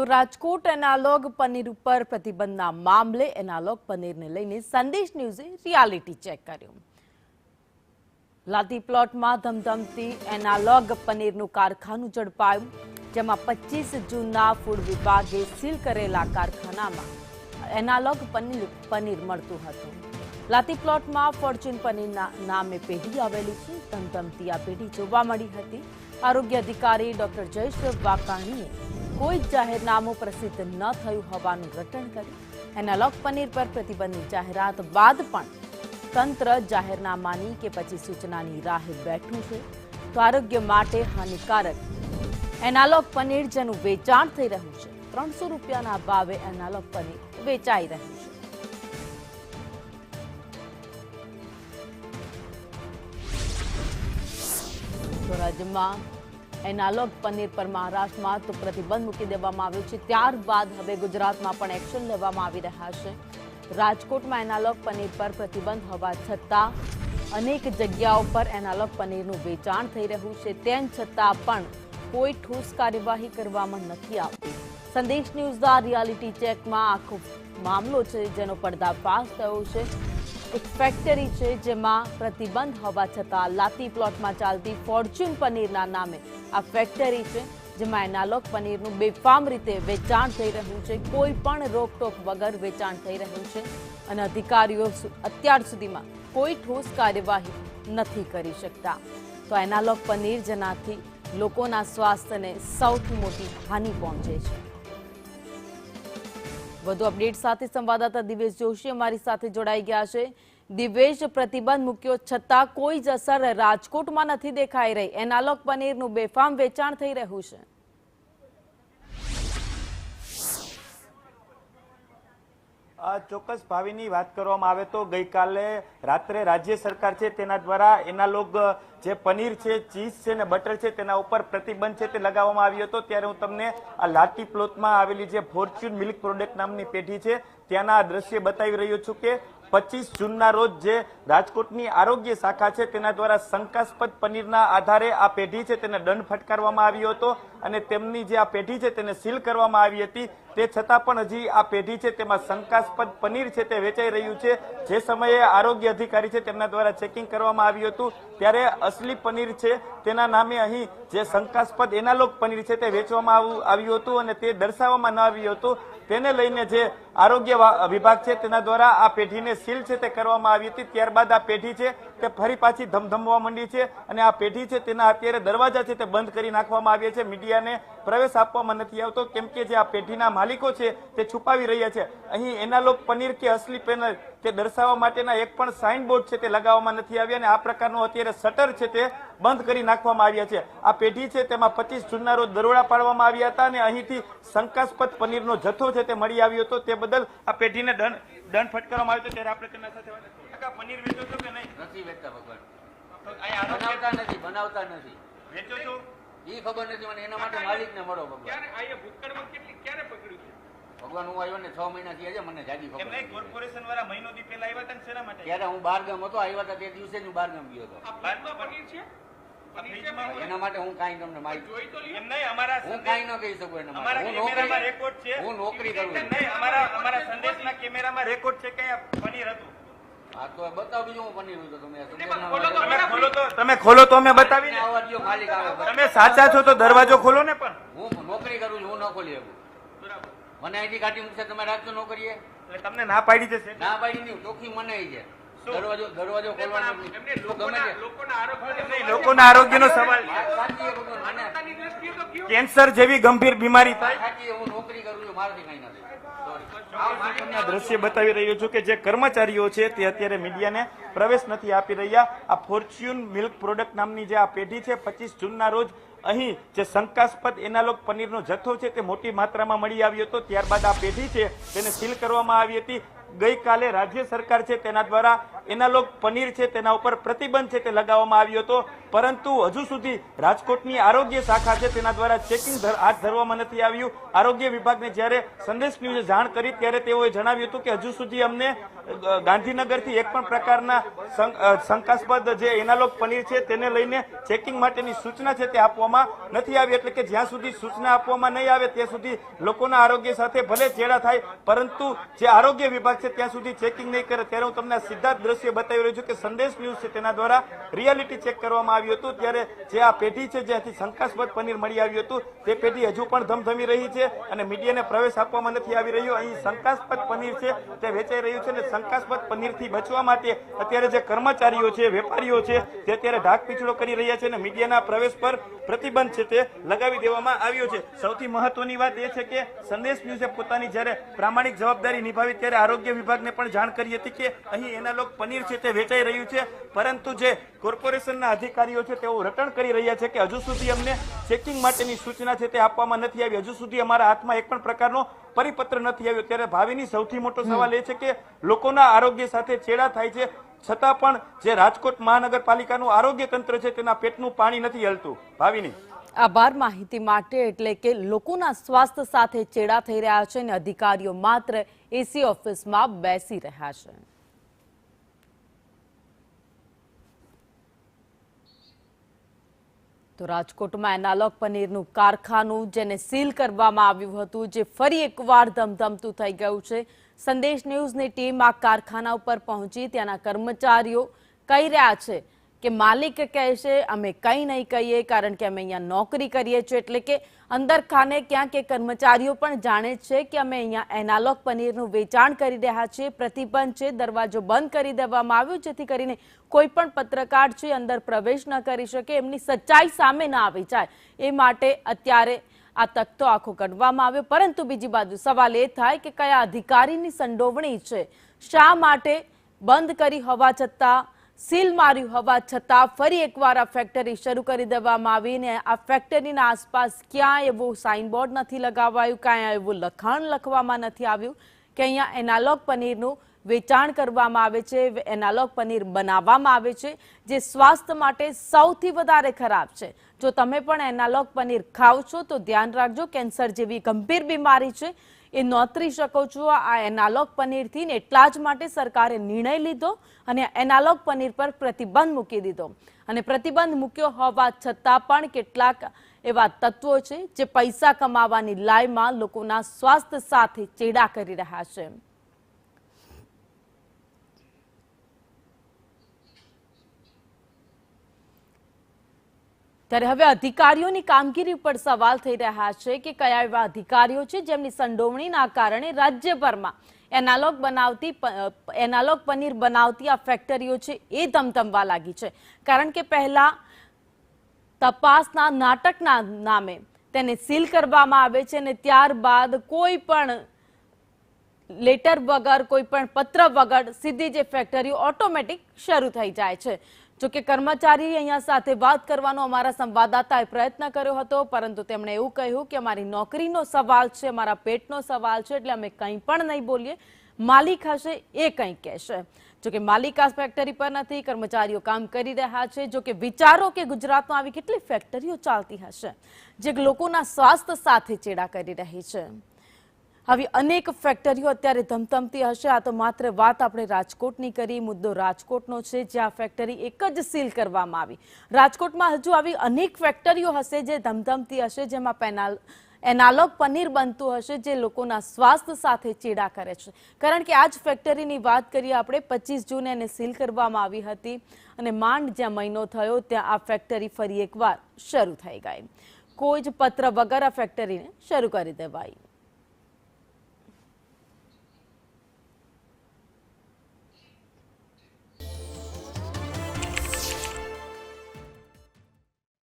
તો રાજકોટ એનાલોગ પનીર ઉપર પ્રતિબંધના મામલે એનાલોગ પનીરને લઈને સંદેશ ન્યૂઝે રિયાલિટી ચેક કર્યું. લાતી પ્લોટમાં ધમધમતી એનાલોગ પનીરનું કારખાનું ઝડપાયું, જેમાં 25 જૂનના ફૂડ વિભાગે સીલ કરેલા કારખાનામાં એનાલોગ પનીર મળતું હતું. લાતી પ્લોટમાં ફોર્ચ્યુન પનીરના નામે પેઢી આવેલી છે. ધમધમતી આ પેઢી જોવા મળી હતી. આરોગ્ય અધિકારી ડોક્ટર જયેશ વાકાણીએ કોઈ જાહેરનામું પ્રસિદ્ધ ન થયું હોવાનું રટણ કર્યું. એનાલોગ પનીર પર પ્રતિબંધની જાહેરાત બાદ પણ તંત્ર જાહેરનામાની કે પછી સૂચનાની રાહે બેઠું છે. તો આરોગ્ય માટે હાનિકારક એનાલોગ પનીર જેનું વેચાણ થઈ રહ્યું છે, 300 રૂપિયાના ભાવે એનાલોગ પનીર વેચાઈ રહ્યું છે. તો રાજ્યમાં એનાલોગ પનીર પર મહારાષ્ટ્રમાં તો પ્રતિબંધ મૂકી દેવામાં આવ્યો છે. ત્યારબાદ હવે ગુજરાતમાં પણ એક્શન લેવામાં આવી રહ્યા છે. રાજકોટમાં એનાલોગ પનીર પર પ્રતિબંધ હોવા છતાં અનેક જગ્યાઓ પર એનાલોગ પનીરનું વેચાણ થઈ રહ્યું છે. તેમ છતાં પણ કોઈ ઠોસ કાર્યવાહી કરવામાં નથી આવતી. સંદેશ ન્યૂઝના રિયાલિટી ચેકમાં આખો મામલો છે જેનો પર્દાફાશ થયો છે. એક ફેક્ટરી છે જેમાં પ્રતિબંધ હોવા છતાં લાતી પ્લોટમાં ચાલતી ફોર્ચ્યુન પનીરના નામે આ ફેક્ટરી છે જેમાં એનાલોગ પનીરનું બેફામ રીતે વેચાણ થઈ રહ્યું છે. કોઈ પણ રોકટોક વગર વેચાણ થઈ રહ્યું છે અને અધિકારીઓ અત્યાર સુધીમાં કોઈ ઠોસ કાર્યવાહી નથી કરી શકતા. તો એનાલોગ પનીર જેનાથી લોકોના સ્વાસ્થ્યને સૌથી મોટી હાનિ પહોંચે છે. વધુ અપડેટ સાથે સંવાદદાતા દિવેશ જોશી અમારી સાથે જોડાઈ ગયા છે. દિવેશ, પ્રતિબંધ મૂક્યો છતાં કોઈ જ અસર રાજકોટમાં નથી દેખાઈ રહી. એનાલોગ પનીરનું બેફામ વેચાણ થઈ રહ્યું છે. ચોક્કસ ભાવિની વાત કરવામાં આવે તો ગઈકાલે રાત્રે રાજ્ય સરકાર છે તેના દ્વારા એનાલોગ જે પનીર છે, ચીઝ છે ને બટર છે તેના ઉપર પ્રતિબંધ છે તે લગાવવામાં આવ્યો હતો. ત્યારે હું તમને આ લાટી પ્લોટમાં આવેલી જે ફોર્ચ્યુન મિલ્ક પ્રોડક્ટ નામની પેઢી છે ત્યાંના આ દ્રશ્ય બતાવી રહ્યો છું કે 25 જૂનના રોજ જે રાજકોટની આરોગ્ય શાખા છે તેના દ્વારા શંકાસ્પદ પનીરના આધારે આ પેઢી છે તેને દંડ ફટકારવામાં આવ્યો હતો અને તેમની જે આ પેઢી છે તેને સીલ કરવામાં આવી હતી. તે છતાં પણ હજી આ પેઢી છે તેમાં શંકાસ્પદ પનીર છે તે વેચાઈ રહ્યું છે. જે સમયે આરોગ્ય અધિકારી છે તેમના દ્વારા ચેકિંગ કરવામાં આવ્યું હતું ત્યારે અસલી પનીર છે તેના નામે અહીં જે શંકાસ્પદ એનાલોગ પનીર છે તે વેચવામાં આવ્યું હતું અને તે દર્શાવવામાં ન આવ્યું હતું. તેને લઈને જે આરોગ્ય વિભાગ છે તેના દ્વારા આ પેઢીને સીલ છે તે કરવામાં આવી હતી. ત્યારબાદ આ પેઢી છે તે ફરી પાછી ધમધમવા માંડી છે અને આ પેઢી છે તેના અત્યારે દરવાજા છે તે બંધ કરી નાખવામાં આવ્યા છે. મીડિયાને પ્રવેશ આપવામાં નથી આવતો કેમ કે જે આ પેઢીના માલિકો છે તે છુપાવી રહ્યા છે. અહીં એનાલોગ પનીર કે અસલી પનીર તે દર્શાવવા માટેના એક પણ સાઇન બોર્ડ છે તે લગાવવામાં નથી આવ્યા અને આ પ્રકારનું અત્યારે શટર છે તે બંધ કરી નાખવામાં આવ્યા છે. આ પેઢી છે તેમાં 25 જૂનના રોજ દરોડા પાડવામાં આવ્યા હતા અને અહીંથી શંકાસ્પદ પનીરનો જથ્થો છે તે મળી આવ્યો હતો. તે બદલ આ પેઢીને દંડ ફટકારવામાં આવ્યો હતો. ત્યારે આપણે તેના સાથે વાત પનીર વેચો છો કે નહીં? નથી વેચતા ભગવાન. બનાવતા નથી વેચો છો એ ખબર નથી મને. એના માટે માલિકને મળો ભગવાન. ભગવાન હું આવ્યો ને 6 મહિના થયા છે, મને જાજી ખબર નહીં. કોર્પોરેશન વાળા મહિનો દી પહેલા આવ્યા હતા ને શેના માટે? ત્યારે હું બહારગામ હતો, આવ્યા હતા તે દિવસે જ હું બહારગામ ગયો હતો. એના માટે હું કાંઈ તમને માહિતી એમ નહીં, અમારા હું કાંઈ ન કહી શકું. એના અમારા માટે કેમેરામાં રેકોર્ડ છે. હું નોકરી કરું છું. નહીં, અમારા સંદેશના કેમેરામાં રેકોર્ડ છે કે પનીર હતું. હા તો બતાવ બીજું હું પનીર હતો તમે ખોલો તો અમે બતાવી. આવવા દો, માલિક આવે. તમે સાચા છો તો દરવાજો ખોલો ને. પણ હું નોકરી કરું છું, હું ન ખોલી શકું. મને આઈડી કાઢી મૂકશે તમે રાખજો નોકરીએ. એટલે તમને ના પાડી દેશે? ના પાડી નહીં, ચોખ્ખી મને છે. દરવાજો ખોલવાનો લોકોના આરોગ્યનો સવાલ છે. કેન્સર જેવી ગંભીર બીમારી થાય. હું નોકરી કરું છું, મારાથી કઈ નથી. દ્રશ્ય બતાવી રહ્યો છું કે જે કર્મચારીઓ છે તે અત્યારે મીડિયાને પ્રવેશ નથી આપી રહ્યા. આ ફોર્ચ્યુન મિલ્ક પ્રોડક્ટ નામની જે આ પેઢી છે 25 જૂનના રોજ અહીં જે શંકાસ્પદ એનાલોગ પનીરનો જથ્થો છે તે મોટી માત્રામાં મળી આવ્યો હતો. ત્યારબાદ આ પેઢી છે તેને સીલ કરવામાં આવી હતી. ગઈકાલે રાજ્ય સરકાર છે તેના દ્વારા એનાલોગ પનીર છે તેના ઉપર પ્રતિબંધ છે તે લગાવવામાં આવ્યો હતો, પરંતુ હજુ સુધી રાજકોટની આરોગ્ય શાખા છે તેના દ્વારા ચેકિંગ હાથ ધરવામાં નથી આવ્યું. આરોગ્ય વિભાગને જ્યારે સંદેશ ન્યૂઝે જાણ કરી ત્યારે તેઓએ જણાવ્યું હતું કે હજુ સુધી અમને ગાંધીનગરથી એક પણ પ્રકારના શંકાસ્પદ જે એનાલોગ પનીર છે તેને લઈને ચેકિંગ માટેની સૂચના છે તે આપવામાં નથી આવી. એટલે કે જ્યાં સુધી સૂચના આપવામાં નહીં આવે ત્યાં સુધી લોકોના આરોગ્ય સાથે ભલે ચેડા થાય, પરંતુ જે આરોગ્ય વિભાગ છે ત્યાં સુધી ચેકિંગ નહીં કરે. ત્યારે હું તમને સીધા જ દ્રશ્ય બતાવી રહ્યો છું કે સંદેશ ન્યૂઝ છે તેના દ્વારા રિયાલિટી ચેક કરવામાં આવ્યું હતું. ત્યારે જે આ પેઢી છે જ્યાંથી શંકાસ્પદ પનીર મળી આવ્યું હતું તે પેઢી હજુ પણ ધમધમી રહી છે અને મીડિયાને પ્રવેશ આપવામાં નથી આવી રહ્યો. અહીં શંકાસ્પદ પનીર છે તે વેચાઈ રહ્યું છે અને શંકાસ્પદ પનીરથી બચવા માટે અત્યારે જે કર્મચારીઓ છે, વેપારીઓ છે તે અત્યારે ઢાક પીછડો કરી રહ્યા છે અને મીડિયાના પ્રવેશ પર પ્રતિબંધ છે તે લગાવી દેવામાં આવ્યો છે. સૌથી મહત્વની વાત એ છે કે સંદેશ ન્યૂઝે પોતાની જ્યારે પ્રામાણિક જવાબદારી નિભાવી ત્યારે આરોગ્ય વિભાગને પણ જાણ કરી હતી કે અહીં એનાલોગ પનીર છે તે વેચાઈ રહ્યું છે, પરંતુ જે કોર્પોરેશનના અધિકારીઓ છે તેઓ રટણ કરી રહ્યા છે કે હજુ સુધી અમને ચેકિંગ માટેની સૂચના છે તે આપવામાં નથી આવી, હજુ સુધી અમારા હાથમાં એક પણ પ્રકારનો પરિપત્ર નથી આવ્યો. ત્યારે ભાવિની સૌથી મોટો સવાલ એ છે કે લોકોના આરોગ્ય સાથે ચેડા થાય છે છતાં પણ જે રાજકોટ મહાનગરપાલિકાનું આરોગ્ય તંત્ર છે તેના પેટનું પાણી નથી હલતું. ભાવિની આભાર માહિતી માટે. એટલે કે લોકોના સ્વાસ્થ્ય સાથે ચેડા થઈ રહ્યા છે અને અધિકારીઓ માત્ર એસી ઓફિસમાં બેસી રહ્યા છે. તો રાજકોટમાં એનાલોગ પનીરનું કારખાનું જેને સીલ કરવામાં આવ્યું હતું, જે ફરી એકવાર ધમધમતું થઈ ગયું છે. સંદેશ ન્યૂઝની ટીમ આ કારખાના ઉપર પહોંચી. ત્યાંના કર્મચારીઓ કહી રહ્યા છે કે માલિક કહે છે અમે કંઈ નહીં કહીએ કારણ કે અમે અહીંયા નોકરી કરીએ છીએ. એટલે કે અંદર ખાને ક્યાંક એ કર્મચારીઓ પણ જાણે છે કે અમે અહીંયા એનાલોગ પનીરનું વેચાણ કરી રહ્યા છીએ. પ્રતિબંધ છે, દરવાજો બંધ કરી દેવામાં આવ્યો જેથી કરીને કોઈ પણ પત્રકાર છે અંદર પ્રવેશ ન કરી શકે, એમની સચ્ચાઈ સામે ન આવી જાય એ માટે અત્યારે આ તખતો આખો કાઢવામાં આવ્યો. પરંતુ બીજી બાજુ સવાલ એ થાય કે કયા અધિકારીની સંડોવણી છે, શા માટે બંધ કરી હોવા છતાં, સીલ માર્યું હોવા છતાં ફરી એકવાર આ ફેક્ટરી શરૂ કરી દેવામાં આવી ને આ ફેક્ટરીના આસપાસ ક્યાંય એવું સાઇનબોર્ડ નથી લગાવાયું, ક્યાંય એવું લખાણ લખવામાં નથી આવ્યું કે અહીંયા એનાલોગ પનીરનું વેચાણ કરવામાં આવે છે, એનાલોગ પનીર બનાવવામાં આવે છે, જે સ્વાસ્થ્ય માટે સૌથી વધારે ખરાબ છે. જો તમે પણ એનાલોગ પનીર ખાવ છો તો ધ્યાન રાખજો, કેન્સર જેવી ગંભીર બીમારી છે એ નોતરી શકો છો આ એનાલોગ પનીરથી. ને એટલા જ માટે સરકારે નિર્ણય લીધો અને એનાલોગ પનીર પર પ્રતિબંધ મૂકી દીધો. અને પ્રતિબંધ મૂક્યો હોવા છતાં પણ કેટલાક એવા તત્વો છે જે પૈસા કમાવાની લાયમાં લોકોના સ્વાસ્થ્ય સાથે ચેડા કરી રહ્યા છે. ત્યારે હવે અધિકારીઓની કામગીરી ઉપર સવાલ થઈ રહ્યા છે કે કયા એવા અધિકારીઓ છે જેમની સંડોવણીના કારણે રાજ્યભરમાં એનાલોગ પનીર બનાવતી આ ફેક્ટરીઓ છે એ ધમધમવા લાગી છે. કારણ કે પહેલા તપાસના નાટકના નામે તેને સીલ કરવામાં આવે છે અને ત્યારબાદ કોઈ પણ લેટર વગર, કોઈ પણ પત્ર વગર સીધી જે ફેક્ટરીઓ ઓટોમેટિક શરૂ થઈ જાય છે. જોકે કર્મચારી અહીંયા સાથે વાત કરવાનો અમારા સંવાદદાતાએ પ્રયત્ન કર્યો હતો, પરંતુ તેમણે એવું કહ્યું કે અમારી નોકરીનો સવાલ છે, અમારા પેટનો સવાલ છે, એટલે અમે કંઈ પણ નહીં બોલીએ, માલિક હશે એ કંઈ કહેશે. જોકે માલિક આ ફેક્ટરી પર નથી, કર્મચારીઓ કામ કરી રહ્યા છે. જોકે વિચારો કે ગુજરાતમાં આવી કેટલી ફેક્ટરીઓ ચાલતી હશે જે લોકોના સ્વાસ્થ્ય સાથે ચેડા કરી રહી છે. આવી અનેક ફેક્ટરીઓ અત્યારે ધમધમતી હશે. આ તો માત્ર વાત આપણે રાજકોટની કરી, મુદ્દો રાજકોટનો છે જ્યાં ફેક્ટરી એક જ સીલ કરવામાં આવી. રાજકોટમાં હજુ આવી અનેક ફેક્ટરીઓ હશે જે ધમધમતી હશે, જેમાં એનાલોગ પનીર બનતું હશે જે લોકોના સ્વાસ્થ્ય સાથે ચેડા કરે છે. કારણ કે આ જ ફેક્ટરીની વાત કરીએ આપણે, 25 જૂને એને સીલ કરવામાં આવી હતી અને માંડ જ્યાં મહિનો થયો ત્યાં આ ફેક્ટરી ફરી એકવાર શરૂ થઈ ગઈ. કોઈ જ પત્ર વગર આ ફેક્ટરીને શરૂ કરી દેવાઈ.